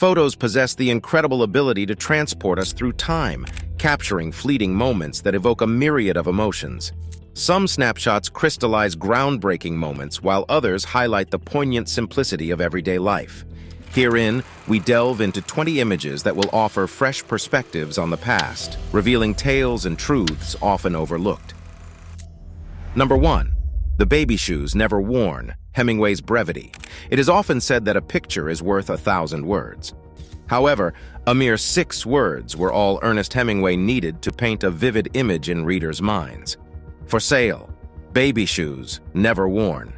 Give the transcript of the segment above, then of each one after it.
photos possess the incredible ability to transport us through time, capturing fleeting moments that evoke a myriad of emotions. Some snapshots crystallize groundbreaking moments, while others highlight the poignant simplicity of everyday life. Herein, we delve into 20 images that will offer fresh perspectives on the past, revealing tales and truths often overlooked. Number 1. The baby shoes never worn, Hemingway's brevity. It is often said that a picture is worth 1,000 words. However, a mere 6 words were all Ernest Hemingway needed to paint a vivid image in readers' minds. For sale, baby shoes never worn.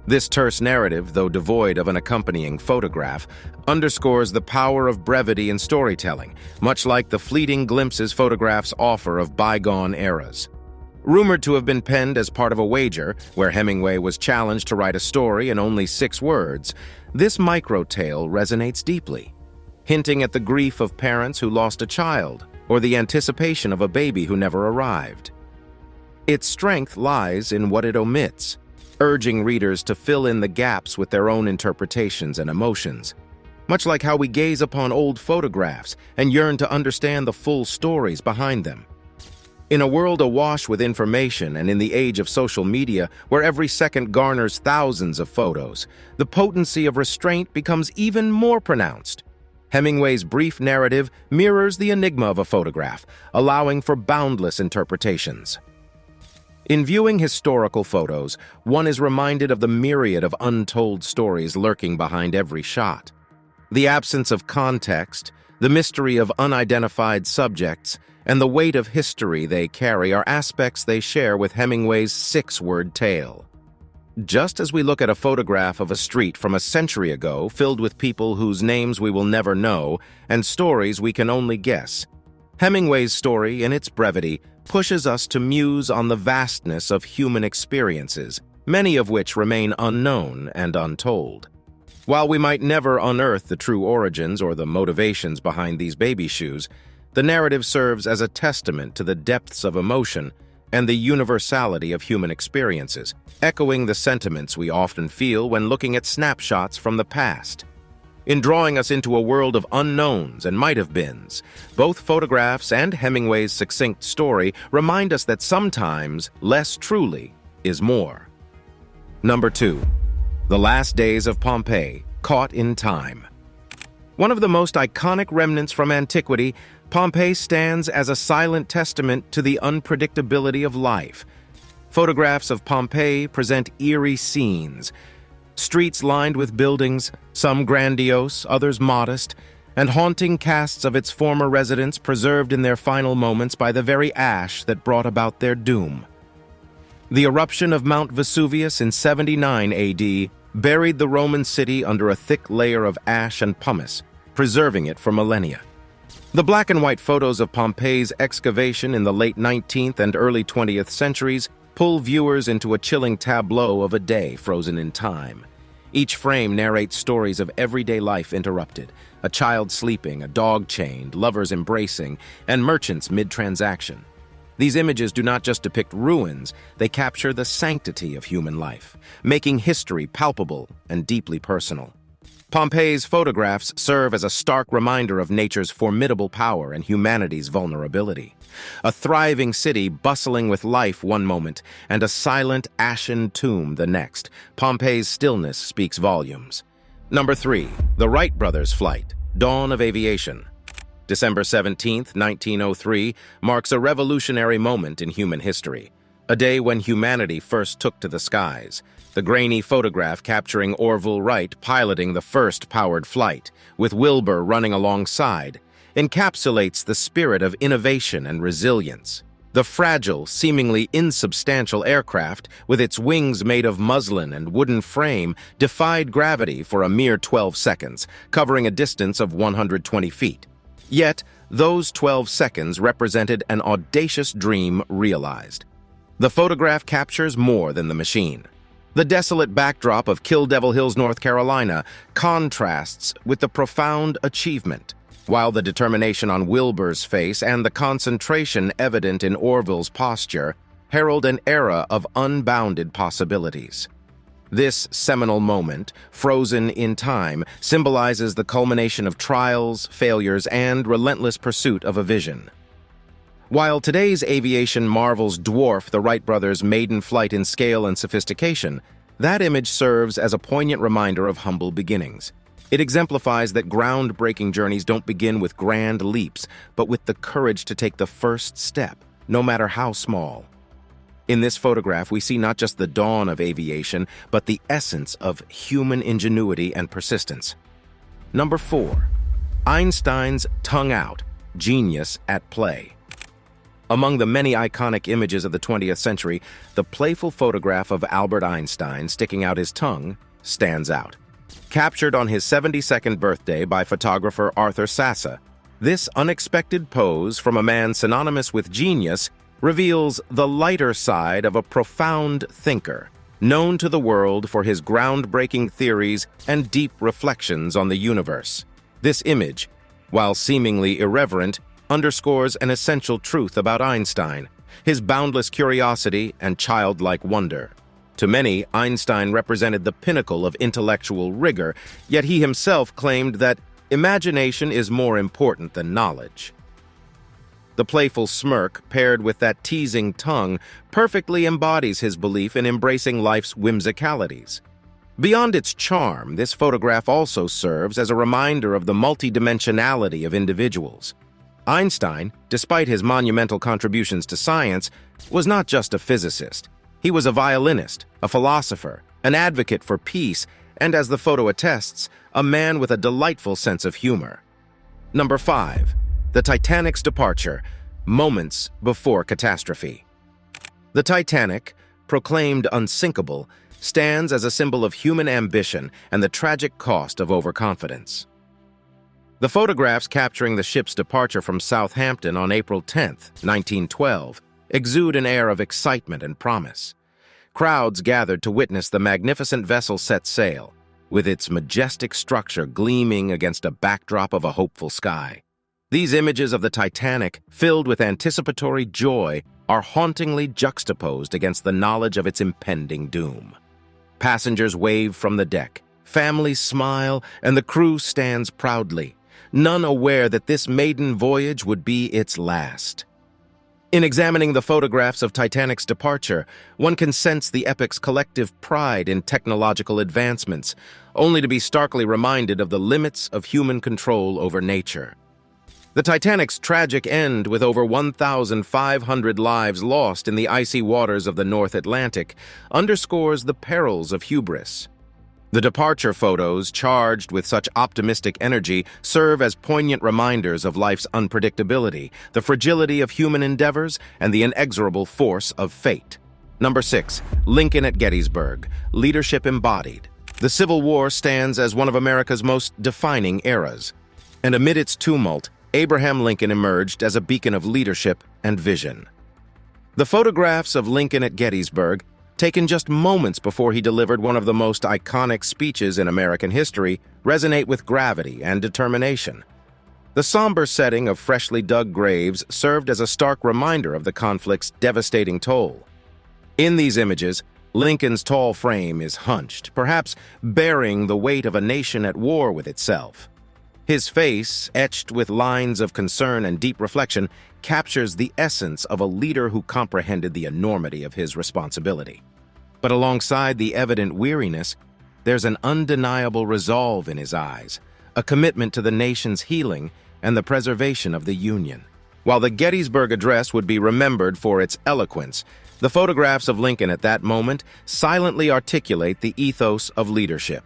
This terse narrative, though devoid of an accompanying photograph, underscores the power of brevity in storytelling, much like the fleeting glimpses photographs offer of bygone eras. Rumored to have been penned as part of a wager, where Hemingway was challenged to write a story in only 6 words, this micro-tale resonates deeply, hinting at the grief of parents who lost a child, or the anticipation of a baby who never arrived. Its strength lies in what it omits, urging readers to fill in the gaps with their own interpretations and emotions. Much like how we gaze upon old photographs and yearn to understand the full stories behind them. In a world awash with information and in the age of social media, where every second garners thousands of photos, the potency of restraint becomes even more pronounced. Hemingway's brief narrative mirrors the enigma of a photograph, allowing for boundless interpretations. In viewing historical photos, one is reminded of the myriad of untold stories lurking behind every shot. The absence of context, the mystery of unidentified subjects, and the weight of history they carry are aspects they share with Hemingway's 6-word tale. Just as we look at a photograph of a street from a century ago filled with people whose names we will never know and stories we can only guess, Hemingway's story, in its brevity, pushes us to muse on the vastness of human experiences, many of which remain unknown and untold. While we might never unearth the true origins or the motivations behind these baby shoes, the narrative serves as a testament to the depths of emotion and the universality of human experiences, echoing the sentiments we often feel when looking at snapshots from the past. In drawing us into a world of unknowns and might-have-beens, both photographs and Hemingway's succinct story remind us that sometimes less truly is more. Number 2. The Last Days of Pompeii, Caught in Time. One of the most iconic remnants from antiquity, Pompeii stands as a silent testament to the unpredictability of life. Photographs of Pompeii present eerie scenes, streets lined with buildings, some grandiose, others modest, and haunting casts of its former residents preserved in their final moments by the very ash that brought about their doom. The eruption of Mount Vesuvius in 79 AD buried the Roman city under a thick layer of ash and pumice, preserving it for millennia. The black and white photos of Pompeii's excavation in the late 19th and early 20th centuries pull viewers into a chilling tableau of a day frozen in time. Each frame narrates stories of everyday life interrupted, a child sleeping, a dog chained, lovers embracing, and merchants mid-transaction. These images do not just depict ruins, they capture the sanctity of human life, making history palpable and deeply personal. Pompeii's photographs serve as a stark reminder of nature's formidable power and humanity's vulnerability. A thriving city bustling with life one moment, and a silent, ashen tomb the next. Pompeii's stillness speaks volumes. Number 3. The Wright brothers' flight, Dawn of Aviation. December 17, 1903, marks a revolutionary moment in human history. A day when humanity first took to the skies. The grainy photograph capturing Orville Wright piloting the first powered flight, with Wilbur running alongside, encapsulates the spirit of innovation and resilience. The fragile, seemingly insubstantial aircraft, with its wings made of muslin and wooden frame, defied gravity for a mere 12 seconds, covering a distance of 120 feet. Yet, those 12 seconds represented an audacious dream realized. The photograph captures more than the machine. The desolate backdrop of Kill Devil Hills, North Carolina, contrasts with the profound achievement, while the determination on Wilbur's face and the concentration evident in Orville's posture herald an era of unbounded possibilities. This seminal moment, frozen in time, symbolizes the culmination of trials, failures, and relentless pursuit of a vision. While today's aviation marvels dwarf the Wright brothers' maiden flight in scale and sophistication, that image serves as a poignant reminder of humble beginnings. It exemplifies that groundbreaking journeys don't begin with grand leaps, but with the courage to take the first step, no matter how small. In this photograph, we see not just the dawn of aviation, but the essence of human ingenuity and persistence. Number 4. Einstein's tongue out, genius at play. Among the many iconic images of the 20th century, the playful photograph of Albert Einstein sticking out his tongue stands out. Captured on his 72nd birthday by photographer Arthur Sassa, this unexpected pose from a man synonymous with genius reveals the lighter side of a profound thinker, known to the world for his groundbreaking theories and deep reflections on the universe. This image, while seemingly irreverent, underscores an essential truth about Einstein, his boundless curiosity and childlike wonder. To many, Einstein represented the pinnacle of intellectual rigor, yet he himself claimed that imagination is more important than knowledge. The playful smirk, paired with that teasing tongue, perfectly embodies his belief in embracing life's whimsicalities. Beyond its charm, this photograph also serves as a reminder of the multidimensionality of individuals. Einstein, despite his monumental contributions to science, was not just a physicist. He was a violinist, a philosopher, an advocate for peace, and as the photo attests, a man with a delightful sense of humor. Number 5. The Titanic's departure, moments before catastrophe. The Titanic, proclaimed unsinkable, stands as a symbol of human ambition and the tragic cost of overconfidence. The photographs capturing the ship's departure from Southampton on April 10, 1912, exude an air of excitement and promise. Crowds gathered to witness the magnificent vessel set sail, with its majestic structure gleaming against a backdrop of a hopeful sky. These images of the Titanic, filled with anticipatory joy, are hauntingly juxtaposed against the knowledge of its impending doom. Passengers wave from the deck, families smile, and the crew stands proudly, none aware that this maiden voyage would be its last. In examining the photographs of Titanic's departure, one can sense the epic's collective pride in technological advancements, only to be starkly reminded of the limits of human control over nature. The Titanic's tragic end, with over 1,500 lives lost in the icy waters of the North Atlantic, underscores the perils of hubris. The departure photos, charged with such optimistic energy, serve as poignant reminders of life's unpredictability, the fragility of human endeavors, and the inexorable force of fate. Number 6. Lincoln at Gettysburg, leadership embodied. The Civil War stands as one of America's most defining eras, and amid its tumult, Abraham Lincoln emerged as a beacon of leadership and vision. The photographs of Lincoln at Gettysburg, taken just moments before he delivered one of the most iconic speeches in American history, resonate with gravity and determination. The somber setting of freshly dug graves served as a stark reminder of the conflict's devastating toll. In these images, Lincoln's tall frame is hunched, perhaps bearing the weight of a nation at war with itself. His face, etched with lines of concern and deep reflection, captures the essence of a leader who comprehended the enormity of his responsibility. But alongside the evident weariness, there's an undeniable resolve in his eyes, a commitment to the nation's healing and the preservation of the Union. While the Gettysburg Address would be remembered for its eloquence, the photographs of Lincoln at that moment silently articulate the ethos of leadership.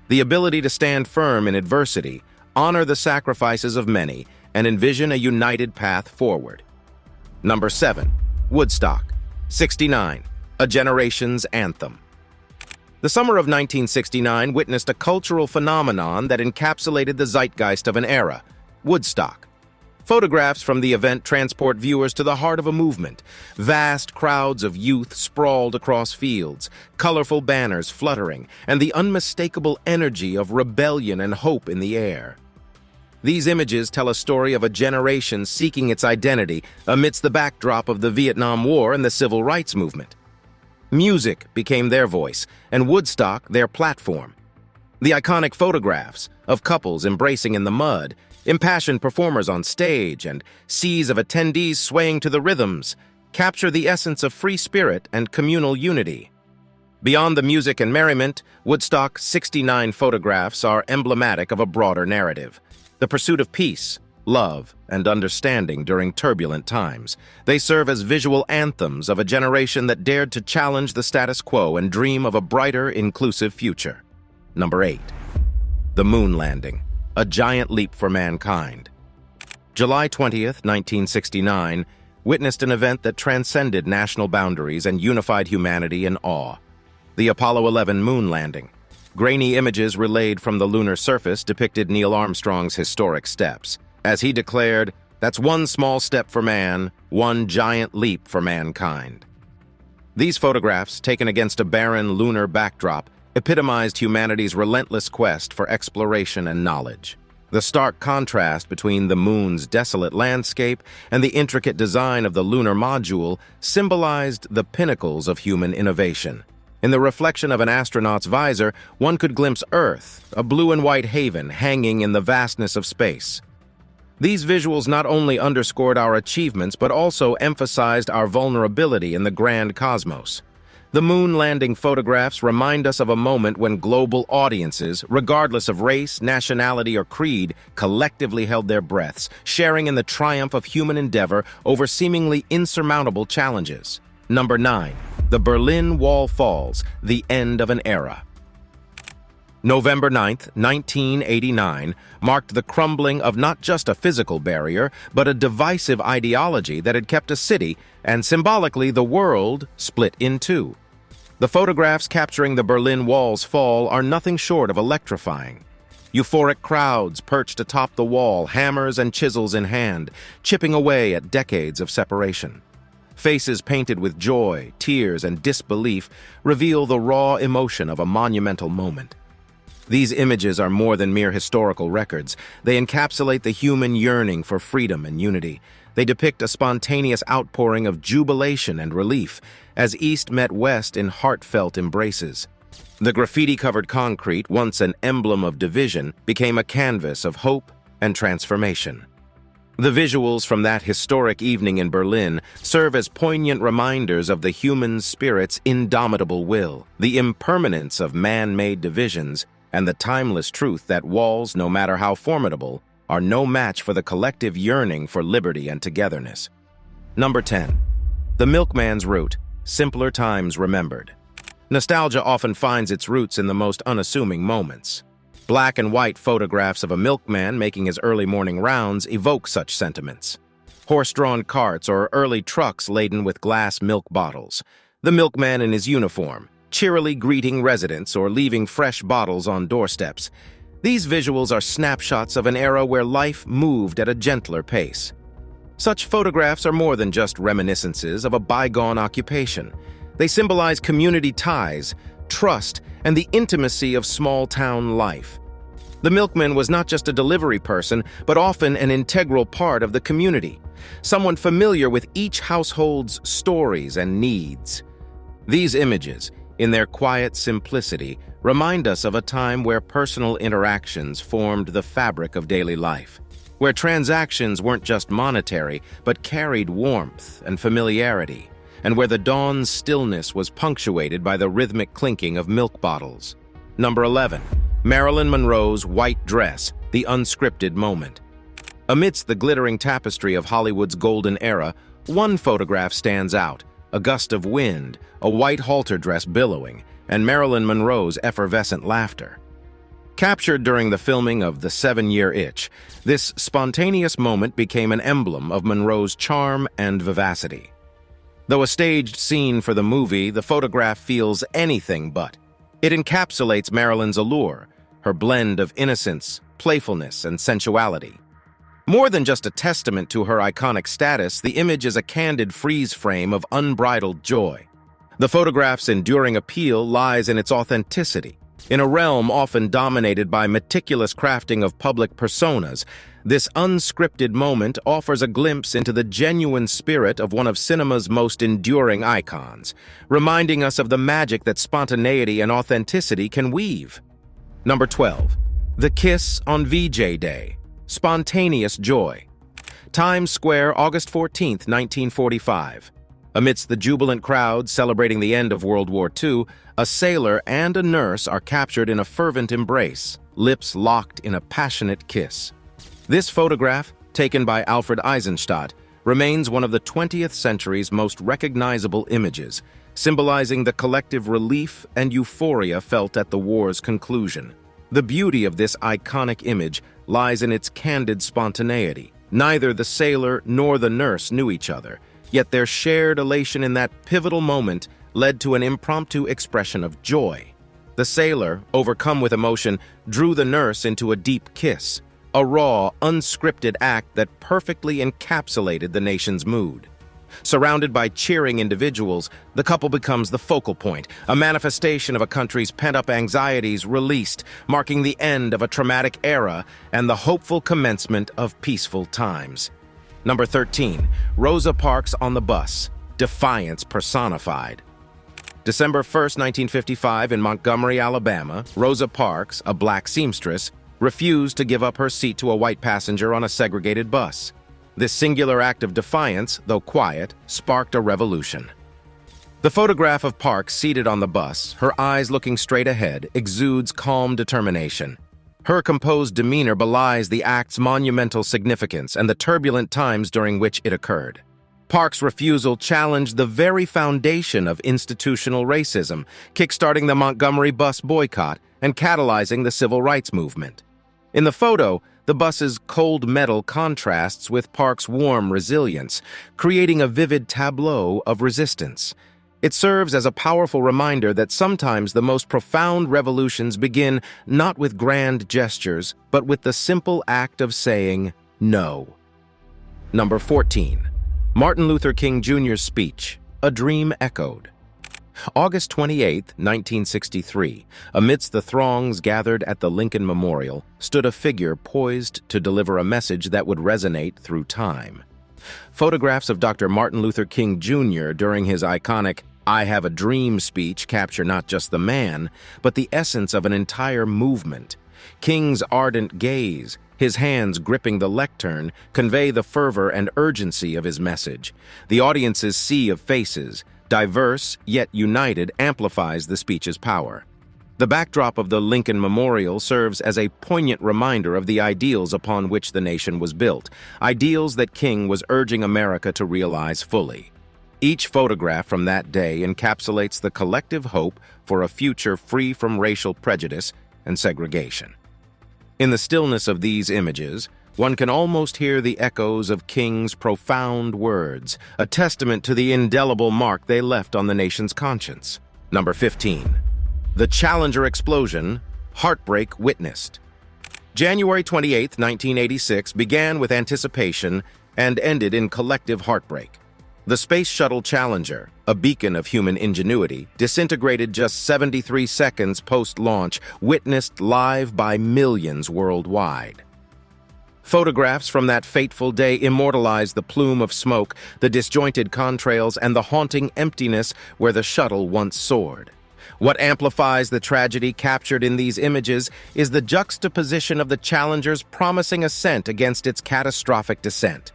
The ability to stand firm in adversity, honor the sacrifices of many, and envision a united path forward. Number 7. Woodstock, '69, a generation's anthem. The summer of 1969 witnessed a cultural phenomenon that encapsulated the zeitgeist of an era, Woodstock. Photographs from the event transport viewers to the heart of a movement. Vast crowds of youth sprawled across fields, colorful banners fluttering, and the unmistakable energy of rebellion and hope in the air. These images tell a story of a generation seeking its identity amidst the backdrop of the Vietnam War and the Civil Rights Movement. Music became their voice, and Woodstock their platform. The iconic photographs of couples embracing in the mud, impassioned performers on stage, and seas of attendees swaying to the rhythms capture the essence of free spirit and communal unity. Beyond the music and merriment, Woodstock's 69 photographs are emblematic of a broader narrative: the pursuit of peace, love, and understanding during turbulent times. They serve as visual anthems of a generation that dared to challenge the status quo and dream of a brighter, inclusive future. Number 8. The Moon Landing, a giant leap for mankind. July 20th, 1969, witnessed an event that transcended national boundaries and unified humanity in awe: the Apollo 11 moon landing. Grainy images relayed from the lunar surface depicted Neil Armstrong's historic steps. As he declared, "That's one small step for man, one giant leap for mankind." These photographs, taken against a barren lunar backdrop, epitomized humanity's relentless quest for exploration and knowledge. The stark contrast between the moon's desolate landscape and the intricate design of the lunar module symbolized the pinnacles of human innovation. In the reflection of an astronaut's visor, one could glimpse Earth, a blue and white haven hanging in the vastness of space. These visuals not only underscored our achievements but also emphasized our vulnerability in the grand cosmos. The moon landing photographs remind us of a moment when global audiences, regardless of race, nationality, or creed, collectively held their breaths, sharing in the triumph of human endeavor over seemingly insurmountable challenges. Number 9. The Berlin Wall falls, the end of an era. November 9th, 1989, marked the crumbling of not just a physical barrier, but a divisive ideology that had kept a city, and symbolically the world, split in two. The photographs capturing the Berlin Wall's fall are nothing short of electrifying. Euphoric crowds perched atop the wall, hammers and chisels in hand, chipping away at decades of separation. Faces painted with joy, tears, and disbelief reveal the raw emotion of a monumental moment. These images are more than mere historical records. They encapsulate the human yearning for freedom and unity. They depict a spontaneous outpouring of jubilation and relief as East met West in heartfelt embraces. The graffiti-covered concrete, once an emblem of division, became a canvas of hope and transformation. The visuals from that historic evening in Berlin serve as poignant reminders of the human spirit's indomitable will, the impermanence of man-made divisions, and the timeless truth that walls, no matter how formidable, are no match for the collective yearning for liberty and togetherness. Number 10. The Milkman's Route, simpler times remembered. Nostalgia often finds its roots in the most unassuming moments. Black and white photographs of a milkman making his early morning rounds evoke such sentiments. Horse-drawn carts or early trucks laden with glass milk bottles. The milkman in his uniform, cheerily greeting residents or leaving fresh bottles on doorsteps. These visuals are snapshots of an era where life moved at a gentler pace. Such photographs are more than just reminiscences of a bygone occupation. They symbolize community ties, trust, and the intimacy of small-town life. The milkman was not just a delivery person, but often an integral part of the community, someone familiar with each household's stories and needs. These images, in their quiet simplicity, remind us of a time where personal interactions formed the fabric of daily life, where transactions weren't just monetary, but carried warmth and familiarity, and where the dawn's stillness was punctuated by the rhythmic clinking of milk bottles. Number 11. Marilyn Monroe's white dress, the unscripted moment. Amidst the glittering tapestry of Hollywood's golden era, one photograph stands out: a gust of wind, a white halter dress billowing, and Marilyn Monroe's effervescent laughter. Captured during the filming of The 7-Year Itch, this spontaneous moment became an emblem of Monroe's charm and vivacity. Though a staged scene for the movie, the photograph feels anything but. It encapsulates Marilyn's allure, her blend of innocence, playfulness, and sensuality. More than just a testament to her iconic status, the image is a candid freeze frame of unbridled joy. The photograph's enduring appeal lies in its authenticity. In a realm often dominated by meticulous crafting of public personas, this unscripted moment offers a glimpse into the genuine spirit of one of cinema's most enduring icons, reminding us of the magic that spontaneity and authenticity can weave. Number 12. The Kiss on VJ Day. Spontaneous joy. Times Square, August 14, 1945. Amidst the jubilant crowd celebrating the end of World War II, a sailor and a nurse are captured in a fervent embrace, lips locked in a passionate kiss. This photograph, taken by Alfred Eisenstadt, remains one of the 20th century's most recognizable images, symbolizing the collective relief and euphoria felt at the war's conclusion. The beauty of this iconic image lies in its candid spontaneity. Neither the sailor nor the nurse knew each other, yet their shared elation in that pivotal moment led to an impromptu expression of joy. The sailor, overcome with emotion, drew the nurse into a deep kiss, a raw, unscripted act that perfectly encapsulated the nation's mood. Surrounded by cheering individuals, the couple becomes the focal point, a manifestation of a country's pent-up anxieties released, marking the end of a traumatic era and the hopeful commencement of peaceful times. Number 13. Rosa Parks on the bus. Defiance personified. December 1, 1955, in Montgomery, Alabama, Rosa Parks, a black seamstress, refused to give up her seat to a white passenger on a segregated bus. This singular act of defiance, though quiet, sparked a revolution. The photograph of Parks seated on the bus, her eyes looking straight ahead, exudes calm determination. Her composed demeanor belies the act's monumental significance and the turbulent times during which it occurred. Parks' refusal challenged the very foundation of institutional racism, kickstarting the Montgomery bus boycott and catalyzing the civil rights movement. In the photo, the bus's cold metal contrasts with Parks' warm resilience, creating a vivid tableau of resistance. It serves as a powerful reminder that sometimes the most profound revolutions begin not with grand gestures, but with the simple act of saying no. Number 14. Martin Luther King Jr.'s speech, A Dream Echoed. August 28, 1963, amidst the throngs gathered at the Lincoln Memorial, stood a figure poised to deliver a message that would resonate through time. Photographs of Dr. Martin Luther King Jr. during his iconic "I Have a Dream" speech capture not just the man, but the essence of an entire movement. King's ardent gaze, his hands gripping the lectern, convey the fervor and urgency of his message. The audience's sea of faces, diverse yet united, amplifies the speech's power. The backdrop of the Lincoln Memorial serves as a poignant reminder of the ideals upon which the nation was built, ideals that King was urging America to realize fully. Each photograph from that day encapsulates the collective hope for a future free from racial prejudice and segregation. In the stillness of these images, one can almost hear the echoes of King's profound words, a testament to the indelible mark they left on the nation's conscience. Number 15. The Challenger explosion, heartbreak witnessed. January 28, 1986 began with anticipation and ended in collective heartbreak. The Space Shuttle Challenger, a beacon of human ingenuity, disintegrated just 73 seconds post-launch, witnessed live by millions worldwide. Photographs from that fateful day immortalize the plume of smoke, the disjointed contrails, and the haunting emptiness where the shuttle once soared. What amplifies the tragedy captured in these images is the juxtaposition of the Challenger's promising ascent against its catastrophic descent.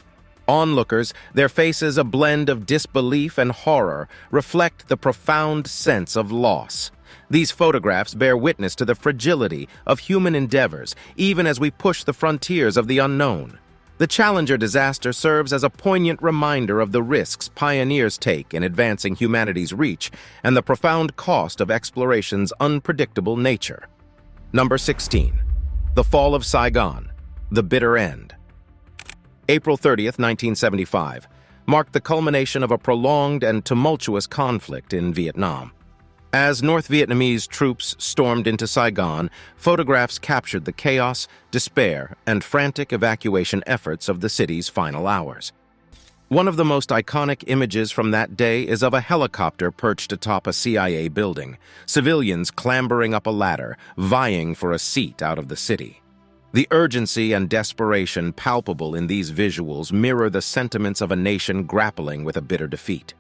Onlookers, their faces a blend of disbelief and horror, reflect the profound sense of loss. These photographs bear witness to the fragility of human endeavors, even as we push the frontiers of the unknown. The Challenger disaster serves as a poignant reminder of the risks pioneers take in advancing humanity's reach and the profound cost of exploration's unpredictable nature. Number 16. The Fall of Saigon, The Bitter End. April 30, 1975, marked the culmination of a prolonged and tumultuous conflict in Vietnam. As North Vietnamese troops stormed into Saigon, photographs captured the chaos, despair, and frantic evacuation efforts of the city's final hours. One of the most iconic images from that day is of a helicopter perched atop a CIA building, civilians clambering up a ladder, vying for a seat out of the city. The urgency and desperation palpable in these visuals mirror the sentiments of a nation grappling with a bitter defeat.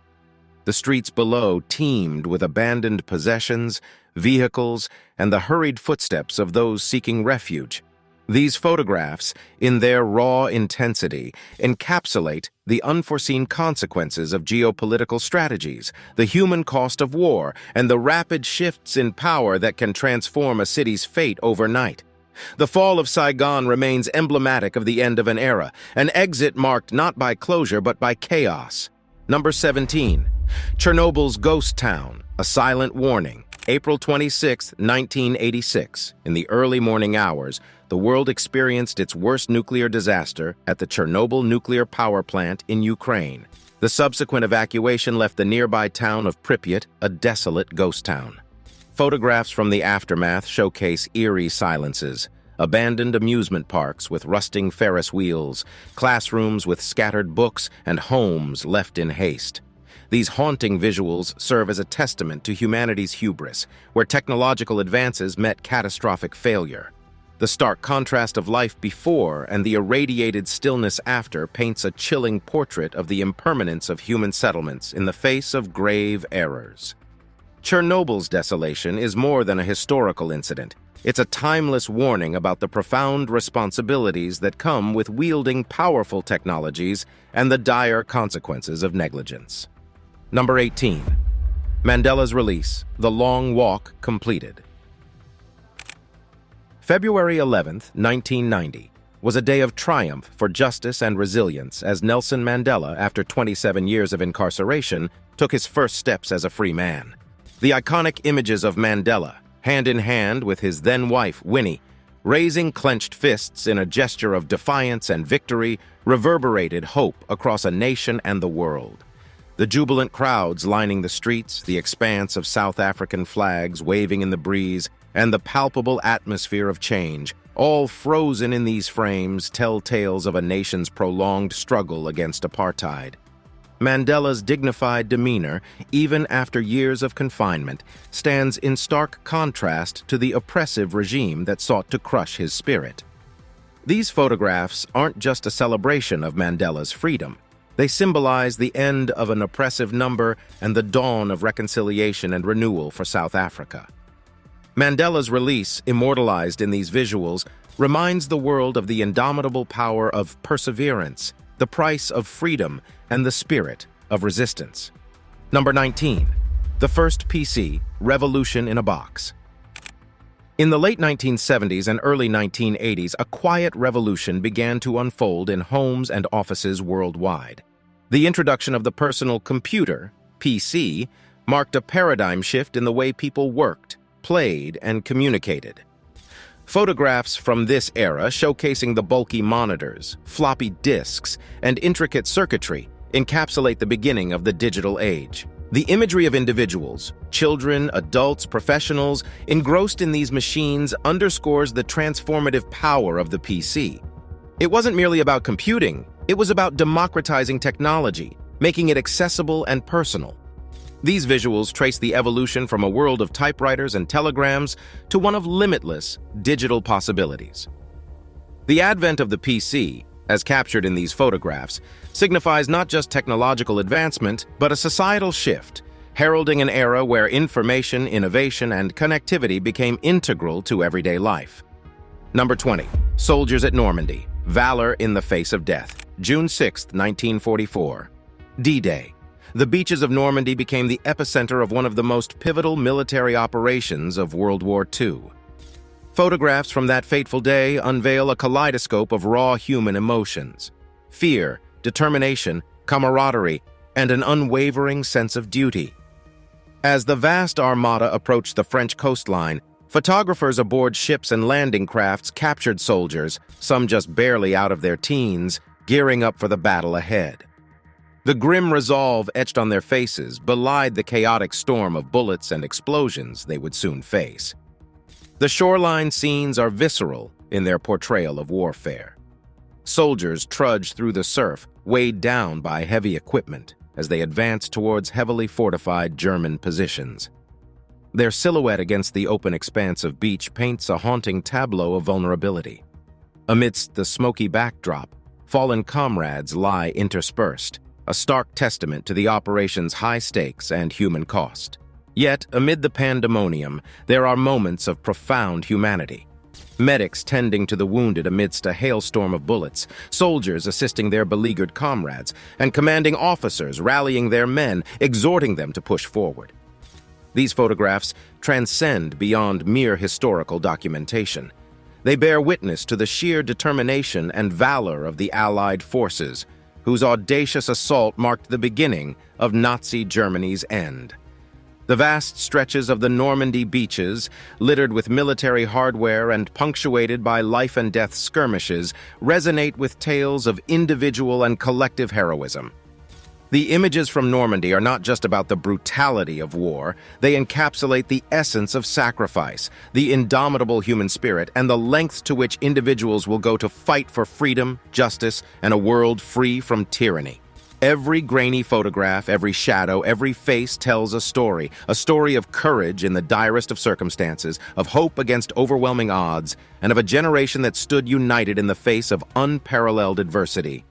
The streets below teemed with abandoned possessions, vehicles, and the hurried footsteps of those seeking refuge. These photographs, in their raw intensity, encapsulate the unforeseen consequences of geopolitical strategies, the human cost of war, and the rapid shifts in power that can transform a city's fate overnight. The fall of Saigon remains emblematic of the end of an era, an exit marked not by closure but by chaos. Number 17. Chernobyl's Ghost Town, A Silent Warning. April 26, 1986. In the early morning hours, the world experienced its worst nuclear disaster at the Chernobyl nuclear power plant in Ukraine. The subsequent evacuation left the nearby town of Pripyat a desolate ghost town. Photographs from the aftermath showcase eerie silences, abandoned amusement parks with rusting Ferris wheels, classrooms with scattered books, and homes left in haste. These haunting visuals serve as a testament to humanity's hubris, where technological advances met catastrophic failure. The stark contrast of life before and the irradiated stillness after paints a chilling portrait of the impermanence of human settlements in the face of grave errors. Chernobyl's desolation is more than a historical incident. It's a timeless warning about the profound responsibilities that come with wielding powerful technologies and the dire consequences of negligence. Number 18. Mandela's release, The Long Walk Completed. February 11, 1990, was a day of triumph for justice and resilience as Nelson Mandela, after 27 years of incarceration, took his first steps as a free man. The iconic images of Mandela, hand in hand with his then-wife, Winnie, raising clenched fists in a gesture of defiance and victory, reverberated hope across a nation and the world. The jubilant crowds lining the streets, the expanse of South African flags waving in the breeze, and the palpable atmosphere of change, all frozen in these frames, tell tales of a nation's prolonged struggle against apartheid. Mandela's dignified demeanor, even after years of confinement, stands in stark contrast to the oppressive regime that sought to crush his spirit. These photographs aren't just a celebration of Mandela's freedom. They symbolize the end of an oppressive number and the dawn of reconciliation and renewal for South Africa. Mandela's release, immortalized in these visuals, reminds the world of the indomitable power of perseverance, the price of freedom, and the spirit of resistance. Number 19. The first PC, Revolution in a Box. In the late 1970s and early 1980s, a quiet revolution began to unfold in homes and offices worldwide. The introduction of the personal computer, PC, marked a paradigm shift in the way people worked, played, and communicated. Photographs from this era, showcasing the bulky monitors, floppy disks, and intricate circuitry, encapsulate the beginning of the digital age. The imagery of individuals, children, adults, professionals, engrossed in these machines underscores the transformative power of the PC. It wasn't merely about computing, it was about democratizing technology, making it accessible and personal. These visuals trace the evolution from a world of typewriters and telegrams to one of limitless digital possibilities. The advent of the PC, as captured in these photographs, signifies not just technological advancement, but a societal shift, heralding an era where information, innovation, and connectivity became integral to everyday life. Number 20. Soldiers at Normandy, Valor in the Face of Death. June 6, 1944. D-Day. The beaches of Normandy became the epicenter of one of the most pivotal military operations of World War II. Photographs from that fateful day unveil a kaleidoscope of raw human emotions: fear, determination, camaraderie, and an unwavering sense of duty. As the vast armada approached the French coastline, photographers aboard ships and landing crafts captured soldiers, some just barely out of their teens, gearing up for the battle ahead. The grim resolve etched on their faces belied the chaotic storm of bullets and explosions they would soon face. The shoreline scenes are visceral in their portrayal of warfare. Soldiers trudge through the surf, weighed down by heavy equipment, as they advance towards heavily fortified German positions. Their silhouette against the open expanse of beach paints a haunting tableau of vulnerability. Amidst the smoky backdrop, fallen comrades lie interspersed, a stark testament to the operation's high stakes and human cost. Yet, amid the pandemonium, there are moments of profound humanity. Medics tending to the wounded amidst a hailstorm of bullets, soldiers assisting their beleaguered comrades, and commanding officers rallying their men, exhorting them to push forward. These photographs transcend beyond mere historical documentation. They bear witness to the sheer determination and valor of the Allied forces, whose audacious assault marked the beginning of Nazi Germany's end. The vast stretches of the Normandy beaches, littered with military hardware and punctuated by life-and-death skirmishes, resonate with tales of individual and collective heroism. The images from Normandy are not just about the brutality of war, they encapsulate the essence of sacrifice, the indomitable human spirit, and the lengths to which individuals will go to fight for freedom, justice, and a world free from tyranny. Every grainy photograph, every shadow, every face tells a story of courage in the direst of circumstances, of hope against overwhelming odds, and of a generation that stood united in the face of unparalleled adversity.